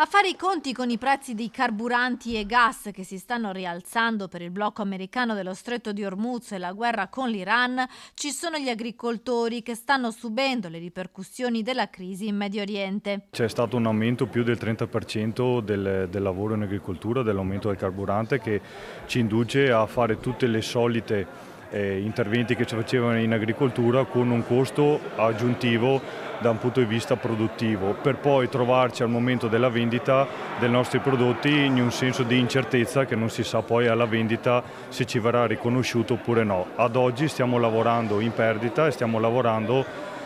A fare i conti con i prezzi dei carburanti e gas che si stanno rialzando per il blocco americano dello Stretto di Hormuz e la guerra con l'Iran, ci sono gli agricoltori che stanno subendo le ripercussioni della crisi in Medio Oriente. C'è stato un aumento più del 30% del lavoro in agricoltura, dell'aumento del carburante, che ci induce a fare tutte le solite interventi che ci facevano in agricoltura con un costo aggiuntivo da un punto di vista produttivo, per poi trovarci al momento della vendita dei nostri prodotti in un senso di incertezza che non si sa poi alla vendita se ci verrà riconosciuto oppure no. Ad oggi stiamo lavorando in perdita e stiamo lavorando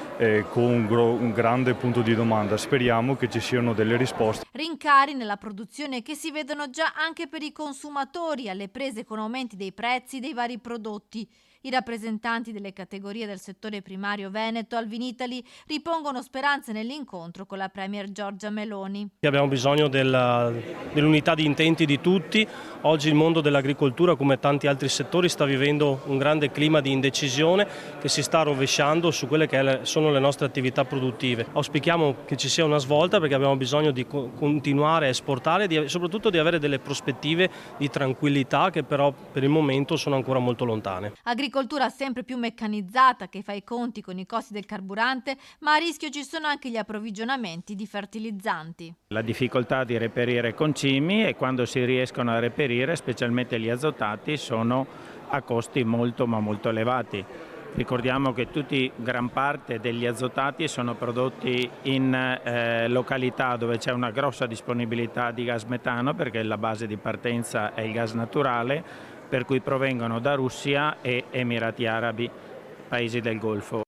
con un grande punto di domanda. Speriamo che ci siano delle risposte. Rincari nella produzione che si vedono già anche per i consumatori alle prese con aumenti dei prezzi dei vari prodotti. I rappresentanti delle categorie del settore primario veneto al Vinitaly ripongono speranze nell'incontro con la Premier Giorgia Meloni. Abbiamo bisogno dell'unità di intenti di tutti. Oggi il mondo dell'agricoltura, come tanti altri settori, sta vivendo un grande clima di indecisione che si sta rovesciando su quelle che sono le nostre attività produttive. Auspichiamo che ci sia una svolta perché abbiamo bisogno di continuare a esportare e soprattutto di avere delle prospettive di tranquillità che però per il momento sono ancora molto lontane. Agricoltura sempre più meccanizzata che fa i conti con i costi del carburante, ma a rischio ci sono anche gli approvvigionamenti di fertilizzanti. La difficoltà di reperire concimi e quando si riescono a reperire, specialmente gli azotati, sono a costi molto elevati. Ricordiamo che gran parte degli azotati sono prodotti in località dove c'è una grossa disponibilità di gas metano, perché la base di partenza è il gas naturale, per cui provengono da Russia e Emirati Arabi, paesi del Golfo.